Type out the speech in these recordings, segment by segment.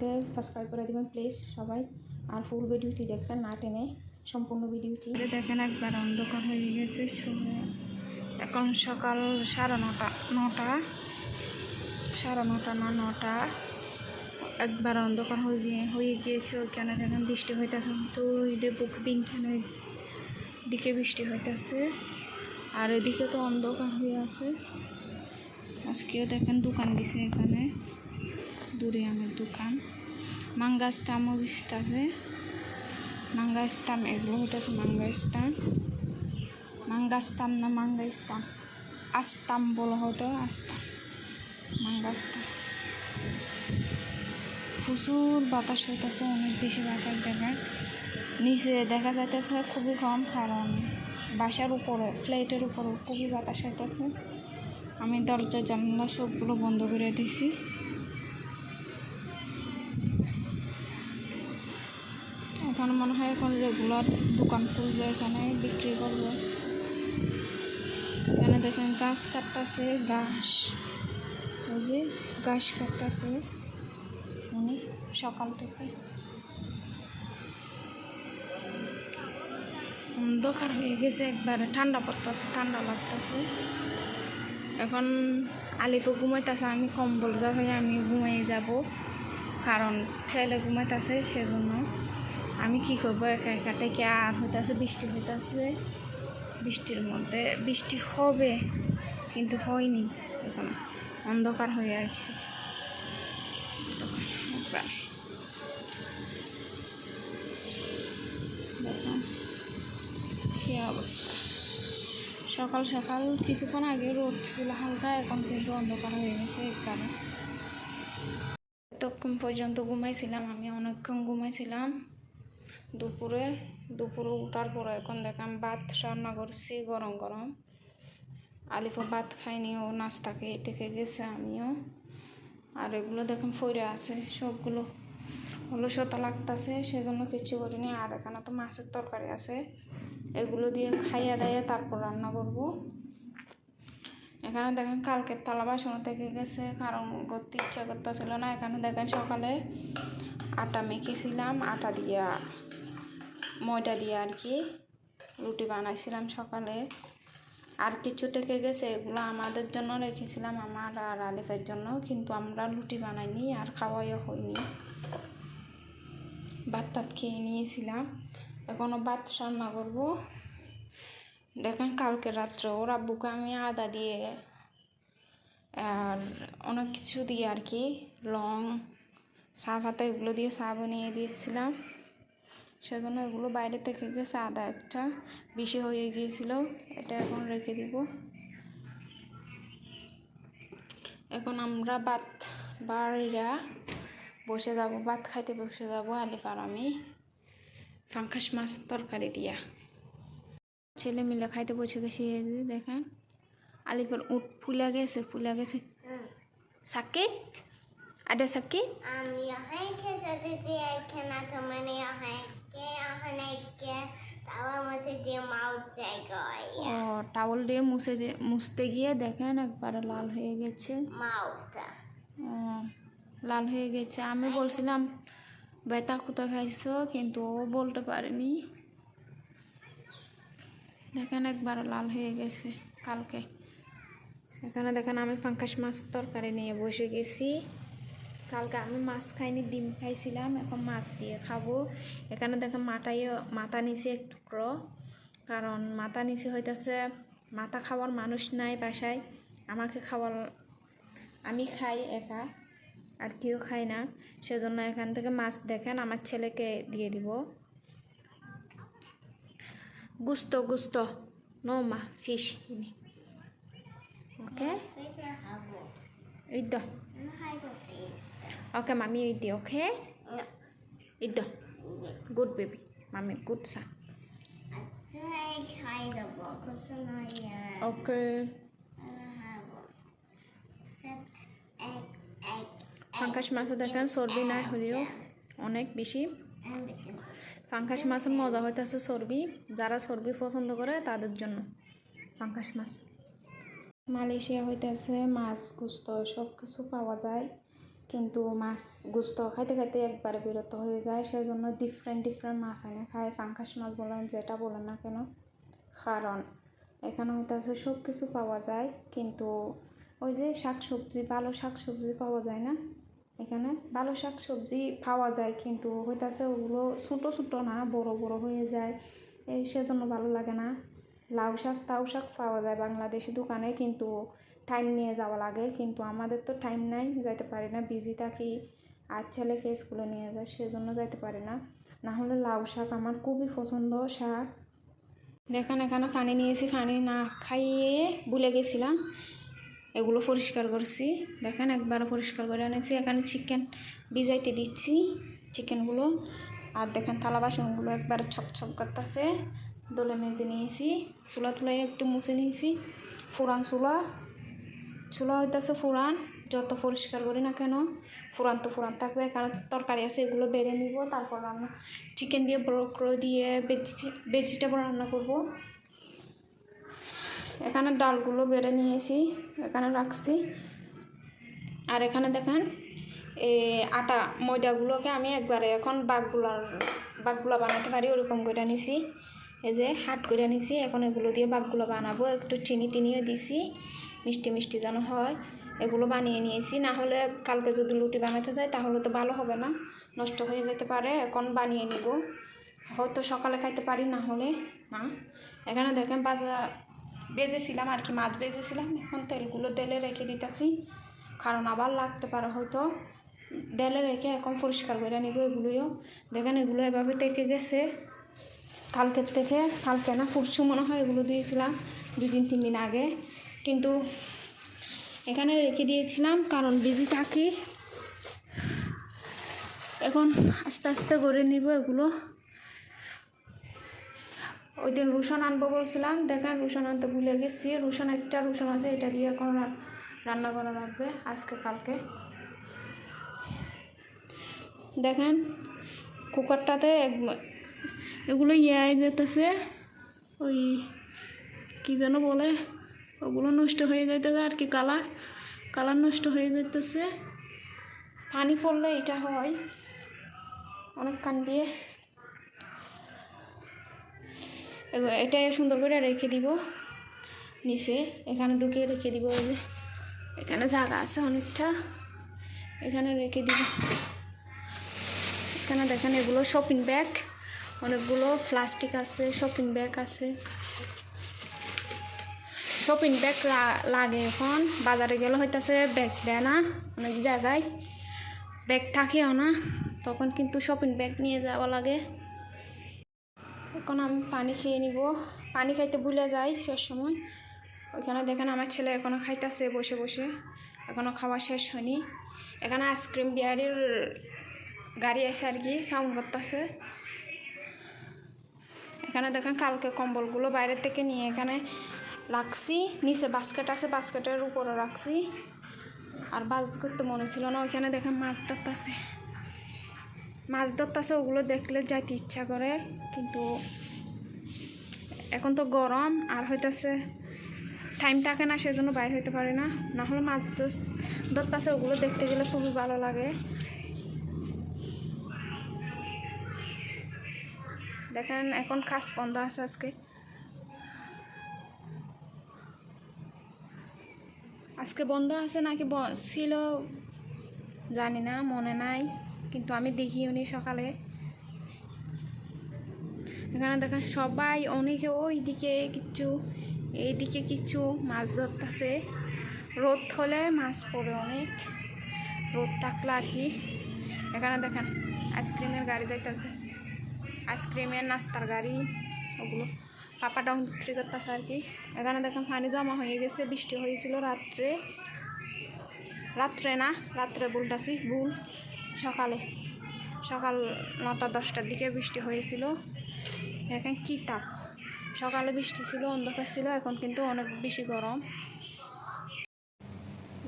চ্যানেলটাকে সাবস্ক্রাইব করে দিবেন প্লিজ সবাই, আর ফুল ভিডিওটি দেখবেন না টেনে, সম্পূর্ণ ভিডিওটি দেখেন। একবার অন্ধকার হয়ে গেছে, এখন সকাল 9:30 না 9টা, একবার অন্ধকার হয়ে গিয়েছে। ওইখানে দেখেন বৃষ্টি হইতেছে, তো বুক বিনখানের দিকে বৃষ্টি হইতেছে, আর এদিকে তো অন্ধকার হয়ে আছে। আজকেও দেখেন দোকান দিছে এখানে, দূরে আমার দোকান, মাঙ্গাস্তামও বিস্তাছে, মাঙ্গাস্তাম এগুলো হইতেছে মাঙ্গাস্তাম না মাঙ্গাস্তাম, আস্তাম বলা হতো, আস্তাম মাঙ্গাস্তাম। প্রচুর বাতাস হইতেছে, অনেক বেশি বাতাস দেখেন। নিচে দেখা যাইতেছে খুবই কম, কারণ বাসার উপরে ফ্ল্যাটের উপরে খুবই বাতাস হইতেছে। আমি দরজা জানলা সবগুলো বন্ধ করে দিছি। এখন মনে হয় এখন রেগুলার দোকান খুলবে, এখানে বিক্রি করবে। এখানে দেখেন গাছ কাটতেছে, ওই যে গাছ কাটতেছে উনি সকাল থেকে। অন্ধকার হয়ে গেছে, একবারে ঠান্ডা পড়তেছে, ঠান্ডা লাগতেছে। এখন আলিফও ঘুমাইতেছে, আমি কম্বল হয়ে আমি ঘুমিয়ে যাব, কারণ ছেলে ঘুমাইতেছে, সেজন্য আমি কি করবো একা একা থেকে। আর হইতেছে বৃষ্টি হইতেছে, বৃষ্টির মধ্যে বৃষ্টি হবে কিন্তু হয়নি, এখন অন্ধকার হয়ে আসছে। দেখুন কি অবস্থা, সকাল সকাল কিছুক্ষণ আগে রোদ ছিল হালকা, এখন কিন্তু অন্ধকার হয়ে গেছে। কারণ তখন পর্যন্ত ঘুমাইছিলাম আমি, অনেকক্ষণ ঘুমাইছিলাম। দুপুরে উঠার পরে এখন দেখলাম ভাত রান্না করছি গরম গরম। আলিফও ভাত খাইনি, ও নাস্তা খেয়ে থেকে গেছে, আমিও। আর এগুলো দেখুন ফইরা আছে, সবগুলো অলসতা লাগতেছে, সেজন্য কিছু করিনি। আর এখানে তো মাছের তরকারি আছে, এগুলো দিয়ে খাইয়া দাইয়া তারপর রান্না করব। এখানে দেখেন কালকের থালা বাসন থেকে গেছে, কারণ করতে ইচ্ছা করতেছিল না। এখানে দেখেন সকালে আটা মেখেছিলাম, আটা দিয়া ময়দা দিয়ে আর কি রুটি বানাইছিলাম সকালে। আর কিছু থেকে গেছে, এগুলো আমাদের জন্য রেখেছিলাম, আমার আর আলিফের জন্য, কিন্তু আমরা রুটি বানাইনি আর খাওয়াইও হয়নি, ভাত খেয়ে নিয়েছিলাম। এখনও ভাত রান্না করবো। দেখেন কালকে রাত্রে ওর আব্বুকে আমি আদা দিয়ে আর অনেক কিছু দিয়ে আর কি, লং, চা পাতা, এগুলো দিয়ে চা বানিয়ে দিয়েছিলাম, সেজন্য এগুলো বাইরে থেকে গেছে। আদা একটা বেশি হয়ে গিয়েছিল, এটা এখন রেখে দিব। এখন আমরা বাড়িরা বসে যাব, ভাত খাইতে বসে যাব, আলিফ আর আমি। পাঙ্গাস মাছের তরকারি দিয়া ছেলে মিলে খাইতে বসে গেছি। দেখেন আলিফের উঠ ফুলে গেছে সাকিত, আডা সাকিত আমি হাইকে যদি এখানে তো মানে হাইকে তাওয়া মুছে দিয়ে মাউথ জায়গায়, ও টাওয়াল দিয়ে মুছতে গিয়ে দেখেন একবারে লাল হয়ে গেছে মাউথটা। লাল হয়ে গেছে। আমি বলছিলাম ব্যথা কোথায় খাইছো, কিন্তু ও বলতে পারেনি। দেখেন একবার লাল হয়ে গেছে কালকে। এখানে দেখেন আমি পাঙ্গাস মাছের তরকারি নিয়ে বসে গেছি। কালকে আমি মাছ খাইনি, ডিম খাইছিলাম, এখন মাছ দিয়ে খাবো। এখানে দেখেন মাথা নিচে এক টুকরো, কারণ মাথা নিচে হইতেছে মাথা খাওয়ার মানুষ নাই বাসায়, আমাকে খাওয়ার, আমি খাই একা, আর কেউ খায় না, সেজন্য এখান থেকে মাছ দেখেন আমার ছেলেকে দিয়ে দিব। গুস্ত নো মা fish, okay eat the okay mommy eat the okay eat the good baby mommy good son okay পাঙ্গাস মাছ দেখেন চর্বি নাই হলেও অনেক বেশি। পাঙ্গাস মাছের মজা হইতেছে চর্বি, যারা চর্বি পছন্দ করে তাদের জন্য পাঙ্গাস মাছ। মালয়েশিয়া হইতেছে মাছ গুস্ত সব কিছু পাওয়া যায়, কিন্তু মাছ গোস্ত খাইতে খাইতে একবারে বিরক্ত হয়ে যায়, সেই জন্য ডিফারেন্ট মাছ এনে খায়, পাঙ্কাশ মাছ বলেন যেটা বলেন না কেন। কারণ এখানে হইতেছে সব কিছু পাওয়া যায়, কিন্তু ওই যে শাকসবজি, ভালো শাকসবজি পাওয়া যায় না। এখানে ভালো শাকসবজি পাওয়া যায়, কিন্তু হইতেছে ওগুলো ছোটো ছোটো না, বড় বড় হয়ে যায়, এই সেজন্য ভালো লাগে না। লাউ শাক তাও শাক পাওয়া যায় বাংলাদেশি দোকানে, কিন্তু টাইম নিয়ে যাওয়া লাগে, কিন্তু আমাদের তো টাইম নাই, যাইতে পারি না, বিজি থাকি, আর ছেলেকে স্কুলে নিয়ে যায়, সেজন্য যাইতে পারি না। না হলে লাউ শাক আমার খুবই পছন্দ শাক। দেখেন এখানে পানি নিয়েছি, পানি না খাইয়ে ভুলে গেছিলাম, এগুলো পরিষ্কার করছি। দেখেন একবার পরিষ্কার করে এনেছি। এখানে চিকেন ভিজাইতে দিচ্ছি চিকেনগুলো, আর দেখেন থালা বাসনগুলো একবার ছকছক করতেছে, দোলে মেজে নিয়েছি। চুলা টুলাই একটু মুছে নিয়েছি। চুলা হইতেছে ফুরান, যত পরিষ্কার করি না কেন ফুরান তো ফুরান থাকবে। এখানে তরকারি আছে, এগুলো বেড়ে নিব, তারপর রান্না চিকেন দিয়ে ব্রোকলি দিয়ে ভেজিটেবল রান্না করব। এখানে ডালগুলো বেড়ে নিয়েছি, এখানে রাখছি। আর এখানে দেখেন এই আটা ময়দাগুলোকে আমি একবারে এখন বাঘগুলা বানাতে পারি ওরকম করে নিছি, এই যে হাট করে নিছি। এখন এগুলো দিয়ে বাঘগুলো বানাবো, একটু চিনি টিনিও দিছি, মিষ্টি যেন হয়। এগুলো বানিয়ে নিয়েছি, না হলে কালকে যদি লুটি বানাতে যায় তাহলে তো ভালো হবে না, নষ্ট হয়ে যেতে পারে। এখন বানিয়ে নিব, হয়তো সকালে খাইতে পারি, না হলে না। এখানে দেখেন বেজেছিলাম আর কি, মাছ বেজেছিলাম, এখন তেলগুলো তেলে রেখে দিতেছি, কারণ আবার লাগতে পারে হয়তো। তেলে রেখে এখন পরিষ্কার করে নিব এগুলোও। দেখেন এগুলো এভাবে থেকে গেছে কালকে না পরশু মনে হয় এগুলো দিয়েছিলাম, 2-3 দিন আগে, কিন্তু এখানে রেখে দিয়েছিলাম কারণ বিজি থাকি। এখন আস্তে আস্তে করে নিব এগুলো। ওই দিন রসুন আনবো বলছিলাম, দেখেন রসুন আনতে ভুলে গেছি। রসুন আছে, এটা দিয়ে এখন রান্না করা লাগবে আজকে কালকে। দেখেন কুকারটাতে এগুলো যেতেছে, ওই কী যেন বলে, ওগুলো নষ্ট হয়ে যাইতেছে আর কি, কালার নষ্ট হয়ে যাইতেছে। পানি পড়লে এটা হয় অনেক কান দিয়ে। এটা সুন্দর করে রেখে দিব নিচে, এখানে ঢুকিয়ে রেখে দিব। ওই যে এখানে জায়গা আছে অনেকটা, এখানে রেখে দিব। এখানে দেখেন এগুলো শপিং ব্যাগ, অনেকগুলো প্লাস্টিক আছে, শপিং ব্যাগ আছে। শপিং ব্যাগ লাগে, এখন বাজারে গেলে হইতেছে ব্যাগ দেয় না, অনেক জায়গায় ব্যাগ থাকেও না, তখন কিন্তু শপিং ব্যাগ নিয়ে যাওয়া লাগে। এখন আমি পানি খেয়ে নিব, পানি খাইতে ভুলে যাই সব সময়। ওইখানে দেখেন আমার ছেলে এখনও খাইতেছে বসে বসে, এখনও খাওয়া শেষ হয়নি। এখানে আইসক্রিম বিয়ারির গাড়ি আছে আর কি, সাউন্ড করতেছে। এখানে দেখেন কালকে কম্বলগুলো বাইরের থেকে নিয়ে এখানে রাখছি, নিচে বাস্কেট আছে, বাস্কেটের উপরে রাখছি। আর বাস করতে মনে ছিল না। ওইখানে দেখেন মাছ ধরতেছে, ওগুলো দেখলে যাইতে ইচ্ছা করে, কিন্তু এখন তো গরম আর হইতেছে টাইম থাকে না, সেজন্য বাইরে হইতে পারে না। না হলে মাছ ধরতেছে, ওগুলো দেখতে গেলে খুবই ভালো লাগে। দেখেন এখন কাজ বন্ধ আছে আজকে বন্ধ আছে নাকি ছিল জানি না, মনে নাই, কিন্তু আমি দেখিও নি সকালে। এখানে দেখেন সবাই অনেকে ওইদিকে কিছু এইদিকে কিছু মাছ ধরতেছে। রোদ হলে মাছ পড়ে, অনেক রোদ থাকলে আর কি। এখানে দেখেন আইসক্রিমের গাড়ি যাইতেছে, আইসক্রিমের নাস্তার গাড়ি, ওগুলো পাপাটাও বিক্রি করতেছে আর কি। এখানে দেখেন পানি জমা হয়ে গেছে, বৃষ্টি হয়েছিল রাত্রে বলতেছি ভুল, সকাল 9টা-10টার দিকে বৃষ্টি হয়েছিল। দেখেন কি তাপ, সকালে বৃষ্টি ছিল, অন্ধকার ছিল, এখন কিন্তু অনেক বেশি গরম।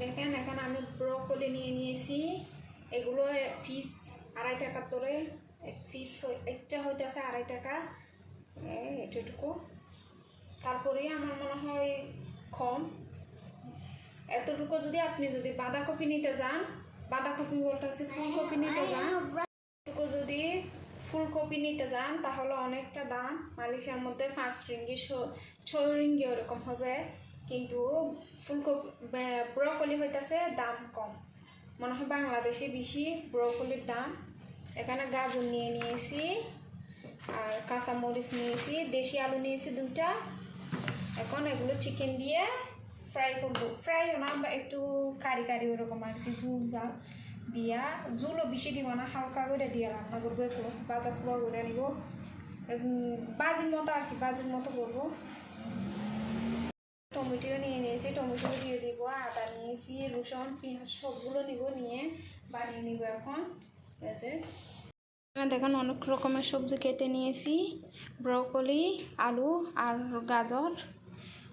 দেখেন এখন আমি ব্রোকলি নিয়ে নিয়েছি, এগুলো পিস 2.5 টাকা করে, এক পিস একটা হইতেছে 2.5 টাকা, এটুকু। তারপরে আমার মনে হয় কম, এতটুকু। যদি আপনি বাঁধাকপি নিতে যান বাঁধাকপি বলতেছি ফুলকপি নিতে যান, এটুকু যদি ফুলকপি নিতে যান তাহলে অনেকটা দাম, মালয়েশিয়ার মধ্যে 5 রিঙ্গি 6 রিঙ্গি ওরকম হবে, কিন্তু ফুলকপি ব্রকলি হইতেছে দাম কম, মনে হয় বাংলাদেশে বেশি ব্রকলির দাম। এখানে গাজর নিয়ে নিয়েছি আর কাঁচামরিচ নিয়েছি, দেশি আলু নিয়েছি 2টা। এখন এগুলো চিকেন দিয়ে ফ্রাই করবো, ফ্রাইও না বা একটু কারি কারি ওরকম আর কি, ঝুল যা দিয়া, ঝুলও বেশি দিব না, হালকা করে দিয়ে রান্না করবো, এগুলো বাজার পুরো করে নিব, বাজির মতো আর কি, বাজির মতো করবো। টমেটো নিয়ে নিয়েছি, টমেটো দিয়ে দিব, আদা নিয়েছি, রসুন পেঁয়াজ সবগুলো নিব, নিয়ে বানিয়ে নিব এখন। দেখেন অনেক রকমের সবজি কেটে নিয়েছি, ব্রকলি, আলু আর গাজর,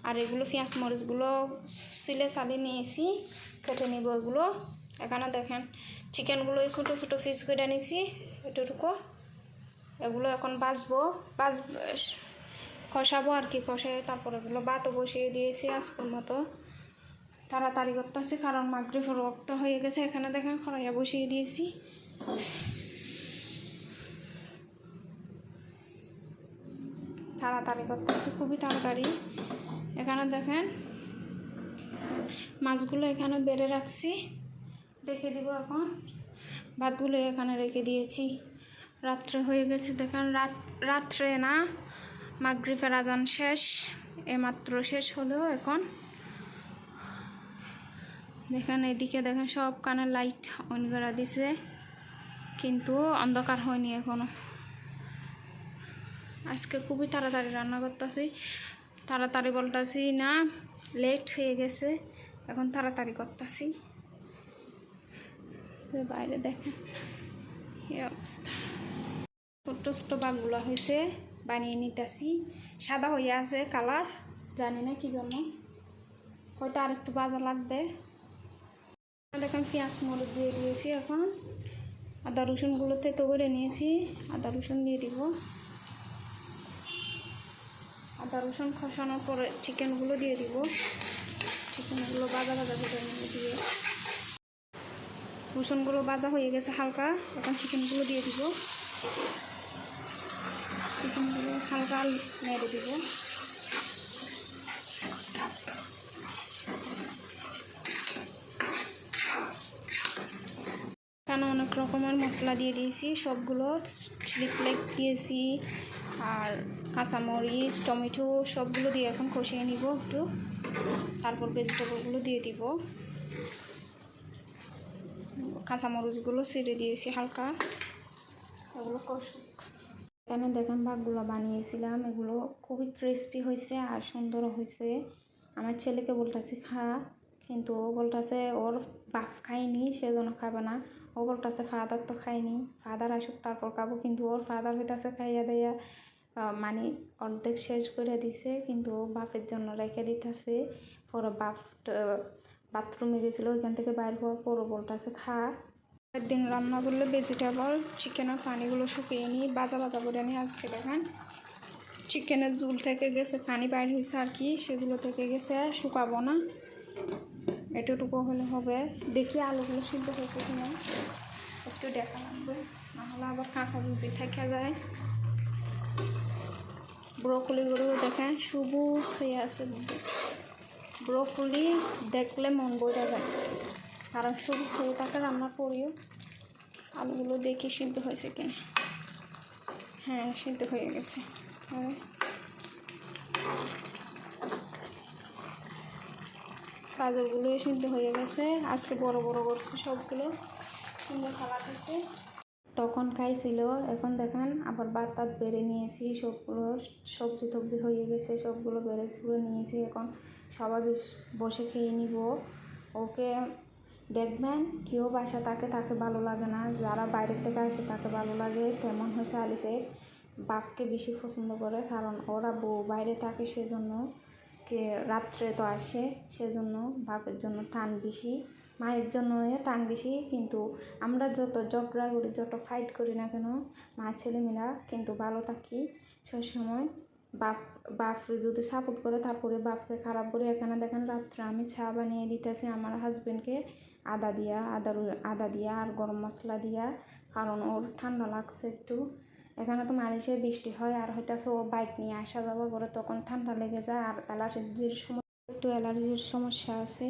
আর এগুলো পেঁয়াজ মরিচগুলো সিলে সালিয়ে নিয়েছি, কেটে নিব এগুলো। এখানে দেখেন চিকেনগুলো ছোটো ছোটো পিস করে নিয়েছি এটুকু, এগুলো এখন কষাবো আর কি, কষাই তারপর এগুলো ভাতও বসিয়ে দিয়েছি আজকের মতো। তাড়াতাড়ি করতেছি কারণ মাগরিবের রক্ত হয়ে গেছে। এখানে দেখেন কড়াইয়া বসিয়ে দিয়েছি, তাড়াতাড়ি করতেছি, খুবই তাড়াতাড়ি। এখানে দেখেন মাছগুলো এখানে বেড়ে রাখছি, রেখে দিব। এখন ভাতগুলো এখানে রেখে দিয়েছি, রাত্রে হয়ে গেছে। দেখেন রাত্রে না, মাগরিবের আজান শেষ, এমাত্র শেষ হলেও এখন দেখেন এদিকে দেখেন সব কানে লাইট অন করে দিছে, কিন্তু অন্ধকার হয়নি এখনো। আজকে খুবই তাড়াতাড়ি রান্না করতেছি, তাড়াতাড়ি বলতেছি না, লেট হয়ে গেছে, এখন তাড়াতাড়ি করতেছি। বাইরে দেখেন কি অবস্থা, ছোট্ট ছোট্ট বাঘগুলো হয়েছে, বানিয়ে নিতেছি। সাদা হয়ে আছে কালার, জানি না কি জন্য, হয়তো আর একটু ভাজা লাগবে। দেখেন পেঁয়াজ মরিচ দিয়ে দিয়েছি, এখন আদা রসুনগুলো থেতো করে নিয়েছি, আদা রসুন দিয়ে দিব। আদা রসুন কষানোর পরে চিকেনগুলো দিয়ে দিব, চিকেনগুলো ভাজা করে দিয়ে, রসুনগুলো ভাজা হয়ে গেছে হালকা, এখন চিকেনগুলো দিয়ে দিব, চিকেনগুলো হালকা নেড়ে দিব। এখানে অনেক রকমের মশলা দিয়ে দিয়েছি, সবগুলো চিলি ফ্লেক্স দিয়েছি আর কাঁচামরিচ, টমেটো সবগুলো দিয়ে এখন কষিয়ে নিব একটু, তারপর ভেজিটেবলগুলো দিয়ে দিব। কাঁচামরিচগুলো ছেড়ে দিয়েছি হালকা, এগুলো কষুক। এখানে দেখেন ভাগগুলো বানিয়েছিলাম, এগুলো খুবই ক্রিস্পি হয়েছে আর সুন্দরও হয়েছে। আমার ছেলেকে বলতেছি খা, কিন্তু ও বলতেছে ওর বাপ খায়নি, সেজন্য খাবে না। ও বলতেছে ফাদার তো খায়নি, ফাদার আসুক তারপর খাবো, কিন্তু ওর ফাদার হইতেছে খাইয়া দেয়া মানে অর্ধেক শেষ করে দিছে, কিন্তু বাপের জন্য রেখে দিতেছে। পরে বাপ বাথরুমে গেছিলো, ওইখান থেকে বাইর হওয়ার পরও বলতেছে খা। একদিন রান্না করলে ভেজিটেবল চিকেনের পানিগুলো শুকিয়ে নিই, ভাজা করে নিই। আজকে দেখেন চিকেনের ঝুল থেকে গেছে পানি বাইর হয়েছে আর কি, সেগুলো থেকে গেছে, শুকাবো না, এটুকু হলে হবে। দেখি আলুগুলো সিদ্ধ হয়েছে কিনা, একটু দেখা লাগবে, নাহলে আবার কাঁচা যদি থেকে যায়। ব্রকলিগুলো দেখেন সবুজ হয়ে আছে, ব্রকলি দেখলে মন বোঝা যায়, কারণ সবুজ হয়ে থাকে রান্না করিও। আলুগুলো দেখি সিদ্ধ হয়েছে কিনা, হ্যাঁ সিদ্ধ হয়ে গেছে। গাজরগুলো সিদ্ধ হয়ে গেছে, আজকে বড় বড় করছে সবগুলো, সুন্দর খাবার হয়েছে। তখন খাইছিল, এখন দেখেন আবার ভাত বেড়ে নিয়েছি, সবগুলো সবজি টবজি হয়ে গেছে, সবগুলো বেড়ে নিয়েছি। এখন সবাই বসে খেয়ে নিব। ওকে দেখবেন কেউ বাসা তাকে ভালো লাগে না, যারা বাইরের থেকে আসে তাকে ভালো লাগে। তেমন হচ্ছে আলিফের বাপকে বেশি পছন্দ করে, কারণ ওরা বউ বাইরে থাকে, সেজন্য কে রাত্রে তো আসে, সেজন্য বাপের জন্য টান বেশি, মায়ের জন্য টান বেশি। কিন্তু আমরা যত ঝগড়া করি, যত ফাইট করি না কেন, মা ছেলে মিলা কিন্তু ভালো থাকি সবসময়। বাপ যদি সাপোর্ট করে তারপরে বাপকে খারাপ করে। এখানে দেখেন রাত্রে আমি চা বানিয়ে দিতেছি আমার হাজবেন্ডকে, আদা দিয়া আর গরম মশলা দিয়া, কারণ ওর ঠান্ডা লাগছে একটু। এখানে তো মালয়েশিয়া বৃষ্টি হয় আর হইতাছে ও বাইক নিয়ে আসা যাওয়া করে, তখন ঠান্ডা লেগে যায় আর অ্যালার্জির সমস্যা আছে।